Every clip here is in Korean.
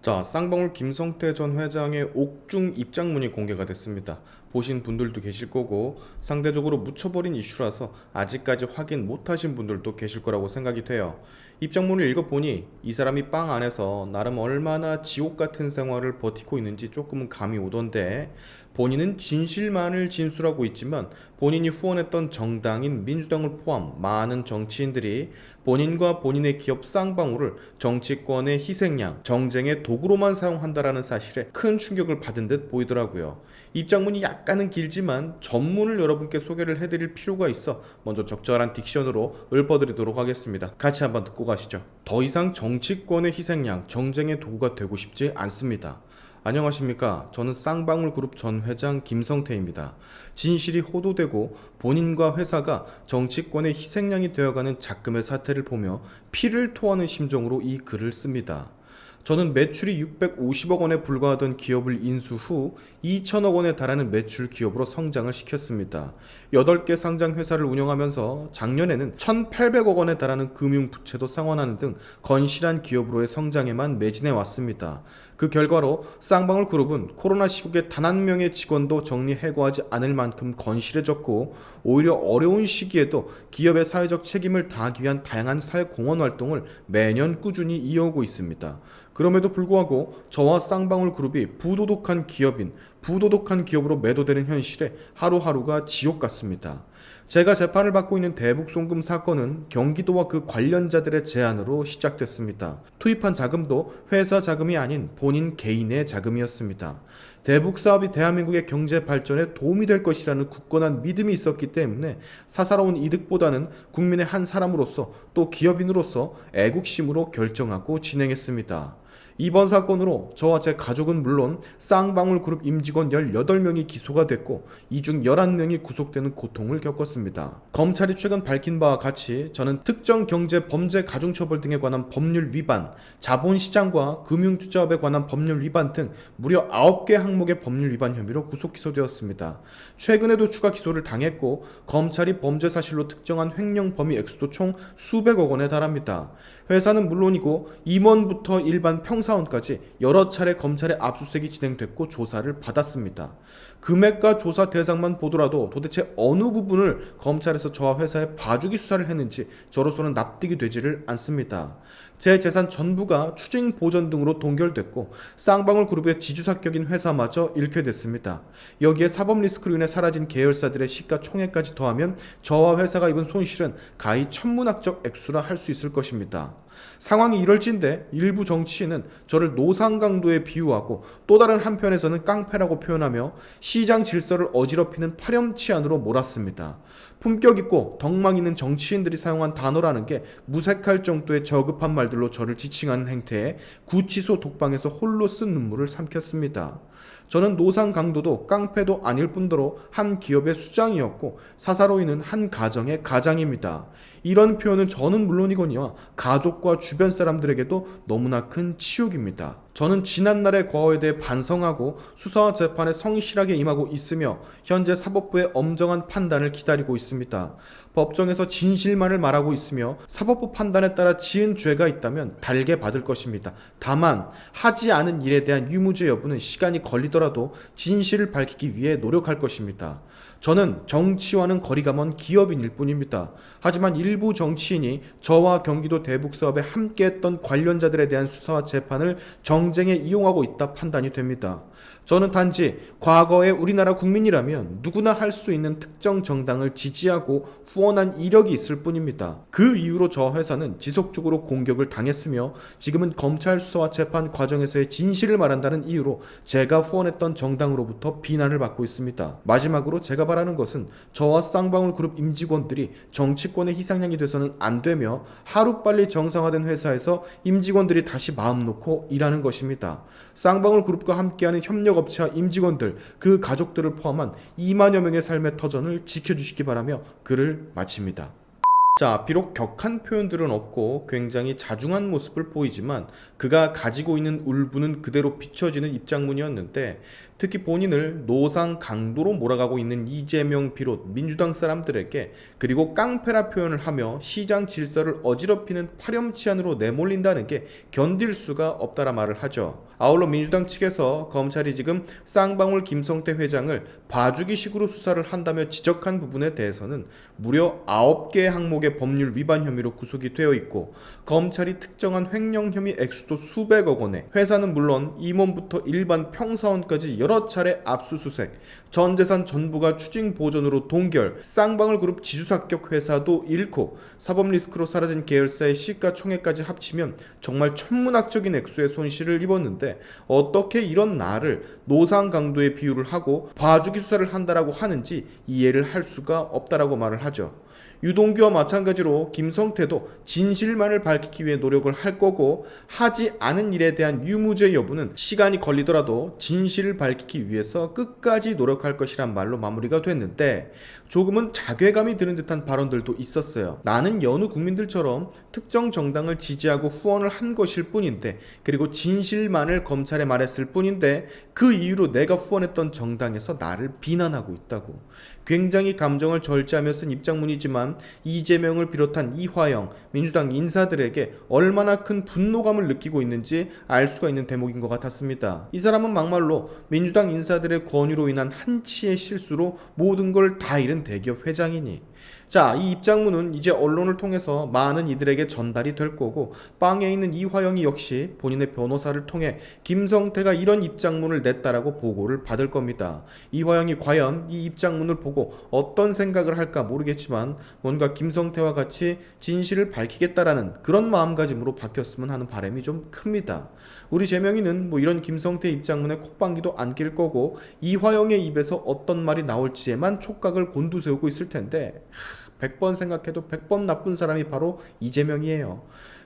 자, 쌍방울 김성태 전 회장의 옥중 입장문이 공개가 됐습니다. 보신 분들도 계실 거고 상대적으로 묻혀버린 이슈라서 아직까지 확인 못하신 분들도 계실 거라고 생각이 돼요. 입장문을 읽어보니 이 사람이 빵 안에서 나름 얼마나 지옥 같은 생활을 버티고 있는지 조금은 감이 오던데, 본인은 진실만을 진술하고 있지만 본인이 후원했던 정당인 민주당을 포함 많은 정치인들이 본인과 본인의 기업 쌍방울을 정치권의 희생양, 정쟁의 도구로만 사용한다라는 사실에 큰 충격을 받은 듯 보이더라고요. 입장문이 약간은 길지만 전문을 여러분께 소개를 해드릴 필요가 있어 먼저 적절한 딕션으로 읊어드리도록 하겠습니다. 같이 한번 듣고 가시죠. 더 이상 정치권의 희생양, 정쟁의 도구가 되고 싶지 않습니다. 안녕하십니까. 저는 쌍방울 그룹 전 회장 김성태입니다. 진실이 호도되고 본인과 회사가 정치권의 희생양이 되어가는 작금의 사태를 보며 피를 토하는 심정으로 이 글을 씁니다. 저는 매출이 650억 원에 불과하던 기업을 인수 후 2천억 원에 달하는 매출 기업으로 성장을 시켰습니다. 8개 상장 회사를 운영하면서 작년에는 1,800억 원에 달하는 금융 부채도 상환하는 등 건실한 기업으로의 성장에만 매진해 왔습니다. 그 결과로 쌍방울 그룹은 코로나 시국에 단 한 명의 직원도 정리해고하지 않을 만큼 건실해졌고, 오히려 어려운 시기에도 기업의 사회적 책임을 다하기 위한 다양한 사회공헌 활동을 매년 꾸준히 이어오고 있습니다. 그럼에도 불구하고 저와 쌍방울 그룹이 부도덕한 기업으로 매도되는 현실에 하루하루가 지옥 같습니다. 제가 재판을 받고 있는 대북송금 사건은 경기도와 그 관련자들의 제안으로 시작됐습니다. 투입한 자금도 회사 자금이 아닌 본인 개인의 자금이었습니다. 대북 사업이 대한민국의 경제 발전에 도움이 될 것이라는 굳건한 믿음이 있었기 때문에 사사로운 이득보다는 국민의 한 사람으로서 또 기업인으로서 애국심으로 결정하고 진행했습니다. 이번 사건으로 저와 제 가족은 물론 쌍방울 그룹 임직원 18명이 기소가 됐고, 이 중 11명이 구속되는 고통을 겪었습니다. 검찰이 최근 밝힌 바와 같이 저는 특정 경제 범죄 가중처벌 등에 관한 법률 위반, 자본시장과 금융투자업에 관한 법률 위반 등 무려 9개 항목의 법률 위반 혐의로 구속 기소되었습니다. 최근에도 추가 기소를 당했고, 검찰이 범죄 사실로 특정한 횡령 범위 액수도 총 수백억 원에 달합니다. 회사는 물론이고 임원부터 일반 평사원까지 여러 차례 검찰의 압수수색이 진행됐고 조사를 받았습니다. 금액과 조사 대상만 보더라도 도대체 어느 부분을 검찰에서 저와 회사에 봐주기 수사를 했는지 저로서는 납득이 되지를 않습니다. 제 재산 전부가 추징 보전 등으로 동결됐고, 쌍방울 그룹의 지주사격인 회사마저 잃게 됐습니다. 여기에 사법 리스크로 인해 사라진 계열사들의 시가총액까지 더하면 저와 회사가 입은 손실은 가히 천문학적 액수라 할 수 있을 것입니다. 상황이 이럴진데 일부 정치인은 저를 노상강도에 비유하고 또 다른 한편에서는 깡패라고 표현하며 시장 질서를 어지럽히는 파렴치한으로 몰았습니다. 품격 있고 덕망 있는 정치인들이 사용한 단어라는 게 무색할 정도의 저급한 말들로 저를 지칭하는 행태에 구치소 독방에서 홀로 쓴 눈물을 삼켰습니다. 저는 노상강도도 깡패도 아닐 뿐더러 한 기업의 수장이었고 사사로이는 한 가정의 가장입니다. 이런 표현은 저는 물론이거니와 가족과 주변 사람들에게도 너무나 큰 치욕입니다. 저는 지난날의 과오에 대해 반성하고 수사와 재판에 성실하게 임하고 있으며 현재 사법부의 엄정한 판단을 기다리고 있습니다. 법정에서 진실만을 말하고 있으며 사법부 판단에 따라 지은 죄가 있다면 달게 받을 것입니다. 다만 하지 않은 일에 대한 유무죄 여부는 시간이 걸리더라도 진실을 밝히기 위해 노력할 것입니다. 저는 정치와는 거리가 먼 기업인일 뿐입니다. 하지만 일부 정치인이 저와 경기도 대북사업에 함께했던 관련자들에 대한 수사와 재판을 정쟁에 이용하고 있다 판단이 됩니다. 저는 단지 과거의 우리나라 국민이라면 누구나 할 수 있는 특정 정당을 지지하고 후원한 이력이 있을 뿐입니다. 그 이후로 저 회사는 지속적으로 공격을 당했으며 지금은 검찰 수사와 재판 과정에서의 진실을 말한다는 이유로 제가 후원했던 정당으로부터 비난을 받고 있습니다. 마지막으로 제가 바라는 것은 저와 쌍방울 그룹 임직원들이 정치권의 희생양이 돼서는 안 되며 하루빨리 정상화된 회사에서 임직원들이 다시 마음 놓고 일하는 것입니다. 쌍방울 그룹과 함께하는 협력업체와 임직원들, 그 가족들을 포함한 2만여 명의 삶의 터전을 지켜주시기 바라며 글을 마칩니다. 자, 비록 격한 표현들은 없고 굉장히 자중한 모습을 보이지만 그가 가지고 있는 울분은 그대로 비춰지는 입장문이었는데, 특히 본인을 노상 강도로 몰아가고 있는 이재명 비롯 민주당 사람들에게 그리고 깡패라 표현을 하며 시장 질서를 어지럽히는 파렴치한으로 내몰린다는 게 견딜 수가 없다라 말을 하죠. 아울러 민주당 측에서 검찰이 지금 쌍방울 김성태 회장을 봐주기식으로 수사를 한다며 지적한 부분에 대해서는 무려 9개의 항목의 법률 위반 혐의로 구속이 되어 있고 검찰이 특정한 횡령 혐의 액수도 수백억 원에 회사는 물론 임원부터 일반 평사원까지 여러 차례 압수수색, 전 재산 전부가 추징 보전으로 동결, 쌍방울 그룹 지주사격 회사도 잃고 사법 리스크로 사라진 계열사의 시가총액까지 합치면 정말 천문학적인 액수의 손실을 입었는데 어떻게 이런 나를 노상 강도에 비유를 하고 봐주기 수사를 한다라고 하는지 이해를 할 수가 없다라고 말을 하죠. 유동규와 마찬가지로 김성태도 진실만을 밝히기 위해 노력을 할 거고 하지 않은 일에 대한 유무죄 여부는 시간이 걸리더라도 진실을 밝히기 위해서 끝까지 노력할 것이란 말로 마무리가 됐는데 조금은 자괴감이 드는 듯한 발언들도 있었어요. 나는 여느 국민들처럼 특정 정당을 지지하고 후원을 한 것일 뿐인데 그리고 진실만을 검찰에 말했을 뿐인데 그 이유로 내가 후원했던 정당에서 나를 비난하고 있다고. 굉장히 감정을 절제하며 쓴 입장문이지만 이재명을 비롯한 이화영 민주당 인사들에게 얼마나 큰 분노감을 느끼고 있는지 알 수가 있는 대목인 것 같았습니다. 이 사람은 막말로 민주당 인사들의 권유로 인한 한치의 실수로 모든 걸 다 잃은 대기업 회장이니 자, 이 입장문은 이제 언론을 통해서 많은 이들에게 전달이 될 거고 빵에 있는 이화영이 역시 본인의 변호사를 통해 김성태가 이런 입장문을 냈다라고 보고를 받을 겁니다. 이화영이 과연 이 입장문을 보고 어떤 생각을 할까 모르겠지만 뭔가 김성태와 같이 진실을 밝히겠다라는 그런 마음가짐으로 바뀌었으면 하는 바람이 좀 큽니다. 우리 재명이는 뭐 이런 김성태 입장문에 콧방귀도 안 낄 거고 이화영의 입에서 어떤 말이 나올지에만 촉각을 곤두세우고 있을 텐데 100번 생각해도 100번 나쁜 사람이 바로 이재명이에요.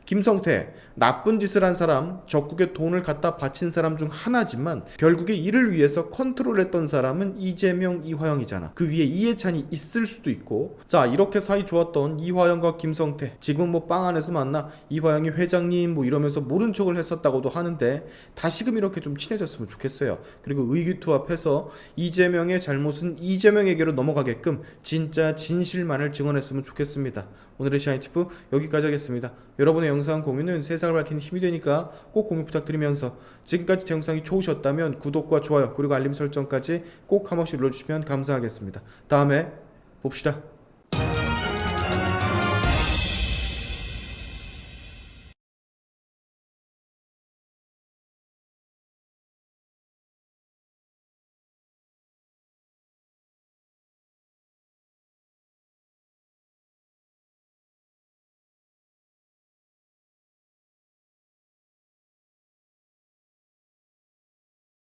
김성태, 나쁜 짓을 한 사람, 적국에 돈을 갖다 바친 사람 중 하나지만 결국에 이를 위해서 컨트롤했던 사람은 이재명, 이화영이잖아. 그 위에 이해찬이 있을 수도 있고 자, 이렇게 사이 좋았던 이화영과 김성태 지금은 뭐 빵 안에서 만나 이화영이 회장님 뭐 이러면서 모른 척을 했었다고도 하는데 다시금 이렇게 좀 친해졌으면 좋겠어요. 그리고 의기투합해서 이재명의 잘못은 이재명에게로 넘어가게끔 진짜 진실만을 증언했으면 좋겠습니다. 오늘의 샤이니티프 여기까지 하겠습니다. 여러분의 영상 공유는 세상을 밝히는 힘이 되니까 꼭 공유 부탁드리면서 지금까지 제 영상이 좋으셨다면 구독과 좋아요 그리고 알림 설정까지 꼭 한 번씩 눌러주시면 감사하겠습니다. 다음에 봅시다.